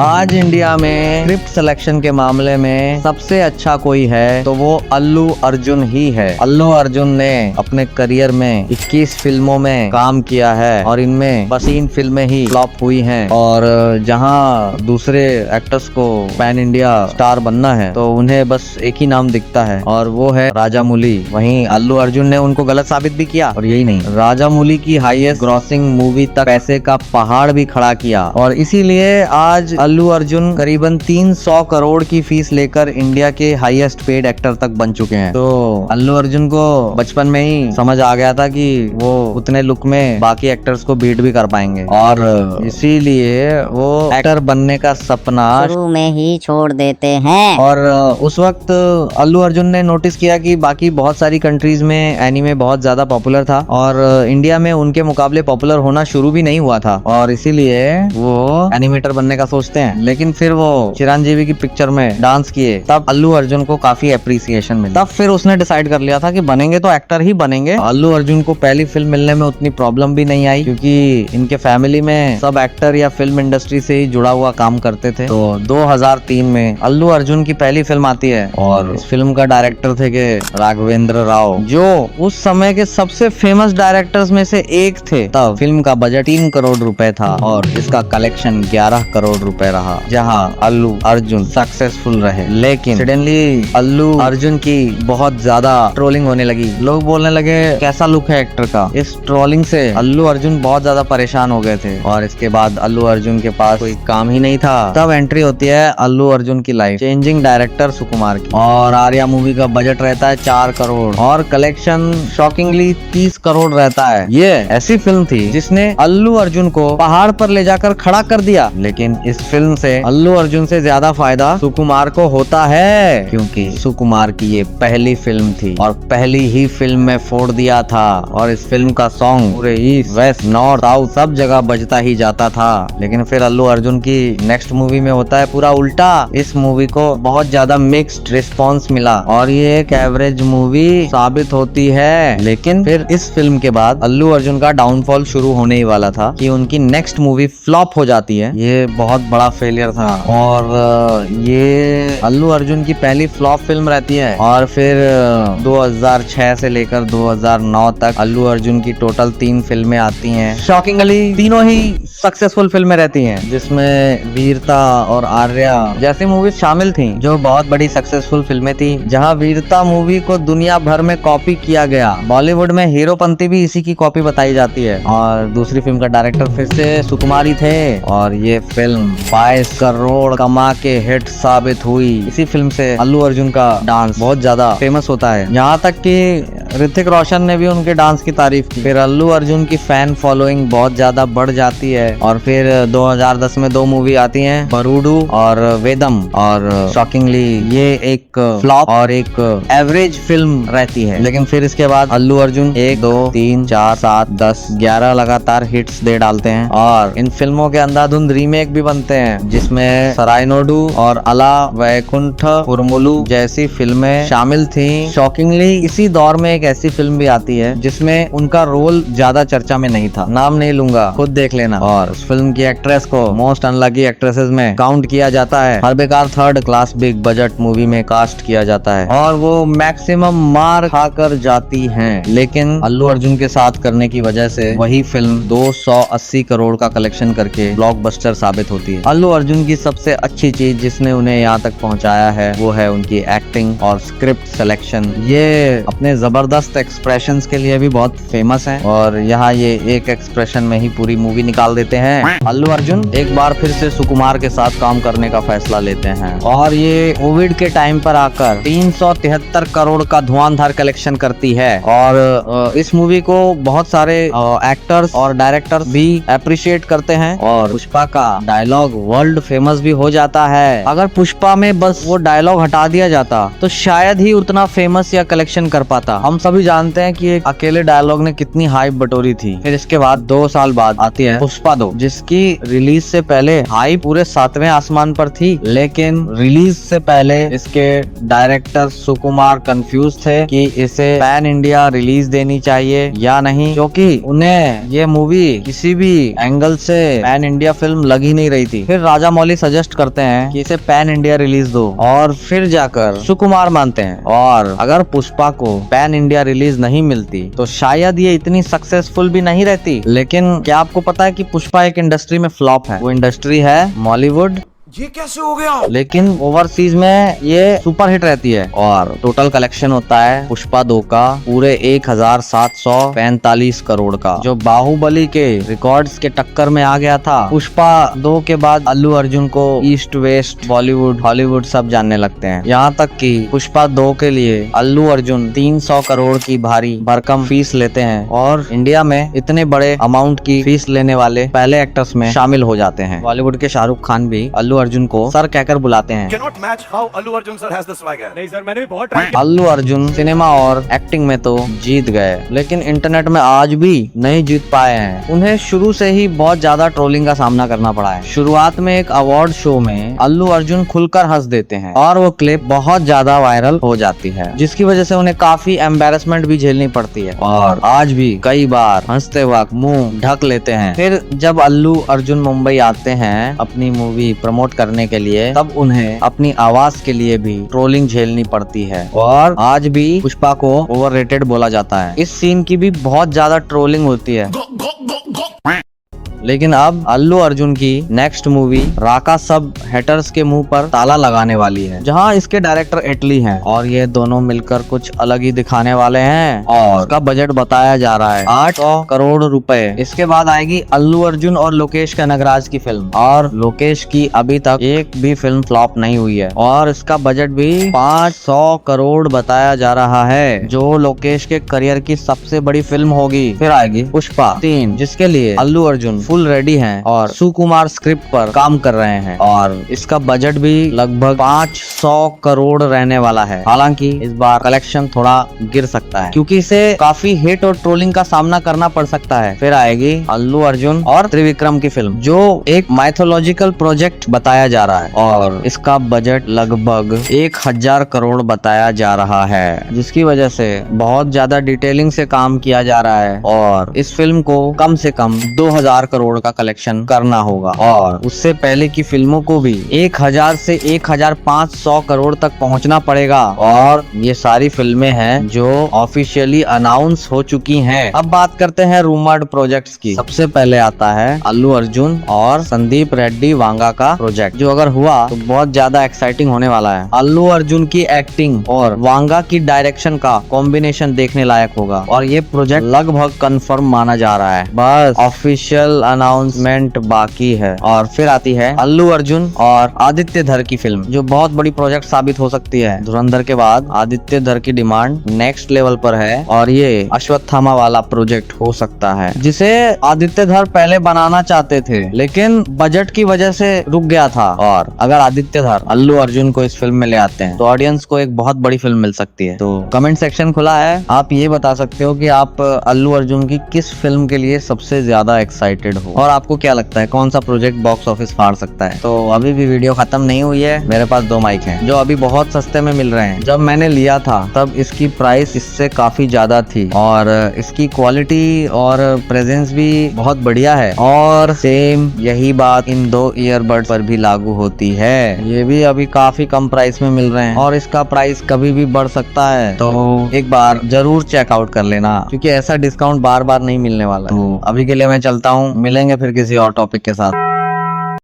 आज इंडिया में script selection के मामले में सबसे अच्छा कोई है तो वो अल्लू अर्जुन ही है। अल्लू अर्जुन ने अपने करियर में 21 फिल्मों में काम किया है और इनमें बस 3 फिल्में ही फ्लॉप हुई हैं। और जहां दूसरे एक्टर्स को पैन इंडिया स्टार बनना है तो उन्हें बस एक ही नाम दिखता है और वो है राजामौली। वहीं अल्लू अर्जुन ने उनको गलत साबित भी किया। और यही नहीं, राजामौली की हाईएस्ट ग्रॉसिंग मूवी तक पैसे का पहाड़ भी खड़ा किया और इसीलिए आज अल्लू अर्जुन करीबन 300 करोड़ की फीस लेकर इंडिया के हाईएस्ट पेड एक्टर तक बन चुके हैं। तो अल्लू अर्जुन को बचपन में ही समझ आ गया था कि वो उतने लुक में बाकी एक्टर्स को बीट भी कर पाएंगे और इसीलिए वो एक्टर बनने का सपना शुरू में ही छोड़ देते हैं। और उस वक्त अल्लू अर्जुन ने नोटिस किया कि बाकी बहुत सारी कंट्रीज में एनीमे बहुत ज्यादा पॉपुलर था और इंडिया में उनके मुकाबले पॉपुलर होना शुरू भी नहीं हुआ था और इसीलिए वो एनिमेटर बनने का सोचते हैं। लेकिन फिर वो चिरंजीवी की पिक्चर में डांस किए तब अल्लू अर्जुन को काफी एप्रिसिएशन मिली। तब फिर उसने डिसाइड कर लिया था कि बनेंगे तो एक्टर ही बनेंगे। अल्लू अर्जुन को पहली फिल्म मिलने में उतनी प्रॉब्लम भी नहीं आई क्योंकि इनके फैमिली में सब एक्टर या फिल्म इंडस्ट्री से ही जुड़ा हुआ काम करते थे। तो 2003 में अल्लू अर्जुन की पहली फिल्म आती है और इस फिल्म का डायरेक्टर थे के राघवेंद्र राव, जो उस समय के सबसे फेमस डायरेक्टर्स में से एक थे। तब फिल्म का बजट 3 करोड़ रुपए था और इसका कलेक्शन 11 करोड़ रुपए रहा, जहां अल्लू अर्जुन सक्सेसफुल रहे। लेकिन सडनली अल्लू अर्जुन की बहुत ज्यादा ट्रोलिंग होने लगी। लोग बोलने लगे कैसा लुक है एक्टर का। इस ट्रोलिंग से अल्लू अर्जुन बहुत ज्यादा परेशान हो गए थे और इसके बाद अल्लू अर्जुन के पास कोई काम ही नहीं था। तब एंट्री होती है अल्लू अर्जुन की लाइफ चेंजिंग डायरेक्टर सुकुमार की और आर्या मूवी का बजट रहता है 4 करोड़ और कलेक्शन शॉकिंगली 30 करोड़ रहता है। ये ऐसी फिल्म थी जिसने अल्लू अर्जुन को पहाड़ पर ले जाकर खड़ा कर दिया। लेकिन इस फिल्म से अल्लू अर्जुन से ज्यादा फायदा सुकुमार को होता है क्योंकि सुकुमार की ये पहली फिल्म थी और पहली ही फिल्म में फोड़ दिया था और इस फिल्म का सॉन्ग पूरे ईस्ट वेस्ट नॉर्थ साउथ सब जगह बजता ही जाता था। लेकिन फिर अल्लू अर्जुन की नेक्स्ट मूवी में होता है पूरा उल्टा। इस मूवी को बहुत ज्यादा मिक्स्ड रिस्पॉन्स मिला और ये एक एवरेज मूवी साबित होती है। लेकिन फिर इस फिल्म के बाद अल्लू अर्जुन का डाउनफॉल शुरू होने ही वाला था कि उनकी नेक्स्ट मूवी फ्लॉप हो जाती है। ये बहुत बड़ा फेलियर था और ये अल्लू अर्जुन की पहली फ्लॉप फिल्म रहती है। और फिर 2006 से लेकर 2009 तक अल्लू अर्जुन की टोटल 3 फिल्में आती हैं। शॉकिंगली तीनों ही सक्सेसफुल फिल्में रहती हैं जिसमें वीरता और आर्या जैसी मूवीज शामिल थी जो बहुत बड़ी सक्सेसफुल फिल्में थी। जहां वीरता मूवी को दुनिया भर में कॉपी किया गया, बॉलीवुड में हीरोपंती भी इसी की कॉपी बताई जाती है। और दूसरी फिल्म का डायरेक्टर फिर से सुकुमार ही थे और ये फिल्म 22 करोड़ कमा के हिट साबित हुई। इसी फिल्म से अल्लू अर्जुन का डांस बहुत ज्यादा फेमस होता है, यहाँ तक कि ऋतिक रोशन ने भी उनके डांस की तारीफ की। फिर अल्लू अर्जुन की फैन फॉलोइंग बहुत ज्यादा बढ़ जाती है और फिर 2010 में 2 मूवी आती हैं, बरूडू और वेदम। और शॉकिंगली ये एक फ्लॉप और एक एवरेज फिल्म रहती है। लेकिन फिर इसके बाद अल्लू अर्जुन 1 2 3 4 7 10 11 लगातार हिट्स दे डालते हैं और इन फिल्मों के अंधाधुंध रीमेक भी बनते हैं जिसमें सरायनोडू और अला वैकुंठ पुरमुलु जैसी फिल्में शामिल थी। शॉकिंगली इसी दौर में एक ऐसी फिल्म भी आती है जिसमें उनका रोल ज्यादा चर्चा में नहीं था, नाम नहीं लूंगा, खुद देख लेना। और उस फिल्म की एक्ट्रेस को मोस्ट अनलकी एक्ट्रेसेस में काउंट किया जाता है। हर बेकार 3rd class big budget movie में कास्ट किया जाता है और वो मैक्सिमम मार खाकर जाती हैं। लेकिन अल्लू अर्जुन के साथ करने की वजह से वही फिल्म 280 करोड़ का कलेक्शन करके ब्लॉकबस्टर साबित होती है। अल्लू अर्जुन की सबसे अच्छी चीज जिसने उन्हें यहाँ तक पहुँचाया है वो है उनकी एक्टिंग और स्क्रिप्ट सिलेक्शन। ये अपने जबरदस्त एक्सप्रेशंस के लिए भी बहुत फेमस हैं और यहाँ ये एक एक्सप्रेशन में ही पूरी मूवी निकाल देते हैं। अल्लू अर्जुन एक बार फिर से सुकुमार के साथ काम करने का फैसला लेते हैं और ये कोविड के टाइम पर आकर 373 करोड़ का धुआंधार कलेक्शन करती है। और इस मूवी को बहुत सारे एक्टर्स और डायरेक्टर्स भी अप्रिशिएट करते हैं और पुष्पा का डायलॉग वर्ल्ड फेमस भी हो जाता है। अगर पुष्पा में बस वो डायलॉग हटा दिया जाता तो शायद ही उतना फेमस या कलेक्शन कर पाता। हम सभी जानते हैं कि एक अकेले डायलॉग ने कितनी हाइप बटोरी थी। फिर इसके बाद 2 साल बाद आती है पुष्पा 2, जिसकी रिलीज से पहले हाइप पूरे 7वें आसमान पर थी। लेकिन रिलीज से पहले इसके डायरेक्टर सुकुमार कंफ्यूज थे कि इसे पैन इंडिया रिलीज देनी चाहिए या नहीं, क्योंकि उन्हें ये मूवी किसी भी एंगल से पैन इंडिया फिल्म लग ही नहीं रही थी। फिर राजा मौली सजेस्ट करते हैं कि इसे पैन इंडिया रिलीज दो, और फिर जाकर सुकुमार मानते हैं। और अगर पुष्पा को पैन इंडिया रिलीज नहीं मिलती तो शायद ये इतनी सक्सेसफुल भी नहीं रहती। लेकिन क्या आपको पता है कि पुष्पा एक इंडस्ट्री में फ्लॉप है? वो इंडस्ट्री है बॉलीवुड। ये कैसे हो गया? लेकिन ओवरसीज में ये सुपर हिट रहती है। और टोटल कलेक्शन होता है पुष्पा 2 का पूरे 1745 करोड़ का, जो बाहुबली के रिकॉर्ड्स के टक्कर में आ गया था। पुष्पा 2 के बाद अल्लू अर्जुन को ईस्ट वेस्ट बॉलीवुड हॉलीवुड सब जानने लगते हैं। यहाँ तक कि पुष्पा 2 के लिए अल्लू अर्जुन 300 करोड़ की भारी भरकम फीस लेते हैं, और इंडिया में इतने बड़े अमाउंट की फीस लेने वाले पहले एक्टर्स में शामिल हो जाते हैं। बॉलीवुड के शाहरुख खान भी अल्लू अर्जुन को सर कहकर बुलाते हैं। Cannot match how Allu Arjun sir has the swagger. नहीं सर, मैंने भी बहुत ट्राई किया। अल्लू अर्जुन सिनेमा और एक्टिंग में तो जीत गए, लेकिन इंटरनेट में आज भी नहीं जीत पाए हैं। उन्हें शुरू से ही बहुत ज्यादा ट्रोलिंग का सामना करना पड़ा है। शुरुआत में एक अवार्ड शो में अल्लू अर्जुन खुलकर हंस देते हैं और वो क्लिप बहुत ज्यादा वायरल हो जाती है, जिसकी वजह से उन्हें काफी एम्बेरसमेंट भी झेलनी पड़ती है, और आज भी कई बार हंसते वक्त मुंह ढक लेते हैं। फिर जब अल्लू अर्जुन मुंबई आते हैं अपनी मूवी प्रमोट करने के लिए, तब उन्हें अपनी आवाज के लिए भी ट्रोलिंग झेलनी पड़ती है, और आज भी पुष्पा को ओवररेटेड बोला जाता है। इस सीन की भी बहुत ज्यादा ट्रोलिंग होती है। लेकिन अब अल्लू अर्जुन की नेक्स्ट मूवी राका सब हेटर्स के मुंह पर ताला लगाने वाली है, जहां इसके डायरेक्टर एटली हैं, और ये दोनों मिलकर कुछ अलग ही दिखाने वाले हैं। और उसका बजट बताया जा रहा है 800 करोड़ रुपए। इसके बाद आएगी अल्लू अर्जुन और लोकेश कनगराज की फिल्म, और लोकेश की अभी तक एक भी फिल्म फ्लॉप नहीं हुई है, और इसका बजट भी 500 करोड़ बताया जा रहा है, जो लोकेश के करियर की सबसे बड़ी फिल्म होगी। फिर आएगी पुष्पा 3, जिसके लिए अल्लू अर्जुन फुल रेडी हैं और सुकुमार स्क्रिप्ट पर काम कर रहे हैं, और इसका बजट भी लगभग 500 करोड़ रहने वाला है। हालांकि इस बार कलेक्शन थोड़ा गिर सकता है, क्योंकि इसे काफी हिट और ट्रोलिंग का सामना करना पड़ सकता है। फिर आएगी अल्लू अर्जुन और त्रिविक्रम की फिल्म, जो एक माइथोलॉजिकल प्रोजेक्ट बताया जा रहा है, और इसका बजट लगभग 1000 करोड़ बताया जा रहा है, जिसकी वजह से बहुत ज्यादा डिटेलिंग से काम किया जा रहा है, और इस फिल्म को कम से कम 2000 करोड़ का कलेक्शन करना होगा। और उससे पहले की फिल्मों को भी 1000 से 1500 करोड़ तक पहुंचना पड़ेगा, और ये सारी फिल्में हैं जो ऑफिशियली अनाउंस हो चुकी हैं। अब बात करते हैं रूमर्ड प्रोजेक्ट्स की। सबसे पहले आता है अल्लू अर्जुन और संदीप रेड्डी वांगा का प्रोजेक्ट, जो अगर हुआ तो बहुत ज्यादा एक्साइटिंग होने वाला है। अल्लू अर्जुन की एक्टिंग और वांगा की डायरेक्शन का कॉम्बिनेशन देखने लायक होगा, और ये प्रोजेक्ट लगभग कंफर्म माना जा रहा है, बस ऑफिशियल अनाउंसमेंट बाकी है। और फिर आती है अल्लू अर्जुन और आदित्य धर की फिल्म, जो बहुत बड़ी प्रोजेक्ट साबित हो सकती है। धुरंधर के बाद आदित्य धर की डिमांड नेक्स्ट लेवल पर है, और ये अश्वत्थामा वाला प्रोजेक्ट हो सकता है, जिसे आदित्य धर पहले बनाना चाहते थे, लेकिन बजट की वजह से रुक गया था। और अगर आदित्य धर अल्लू अर्जुन को इस फिल्म में ले आते हैं तो ऑडियंस को एक बहुत बड़ी फिल्म मिल सकती है। तो कमेंट सेक्शन खुला है, आप ये बता सकते हो कि आप अल्लू अर्जुन की किस फिल्म के लिए सबसे ज्यादा एक्साइटेड हो, और आपको क्या लगता है कौन सा प्रोजेक्ट बॉक्स ऑफिस फाड़ सकता है। तो अभी भी वीडियो खत्म नहीं हुई है, मेरे पास 2 माइक हैं जो अभी बहुत सस्ते में मिल रहे हैं। जब मैंने लिया था तब इसकी प्राइस इससे काफी ज्यादा थी, और इसकी क्वालिटी और प्रेजेंस भी बहुत बढ़िया है, और सेम यही बात इन 2 ईयरबड्स पर भी लागू होती है। ये भी अभी काफी कम प्राइस में मिल रहे हैं, और इसका प्राइस कभी भी बढ़ सकता है, तो एक बार जरूर चेकआउट कर लेना, क्योंकि ऐसा डिस्काउंट बार बार नहीं मिलने वाला। तो अभी के लिए मैं चलता हूँ, मिलेंगे फिर किसी और टॉपिक के साथ।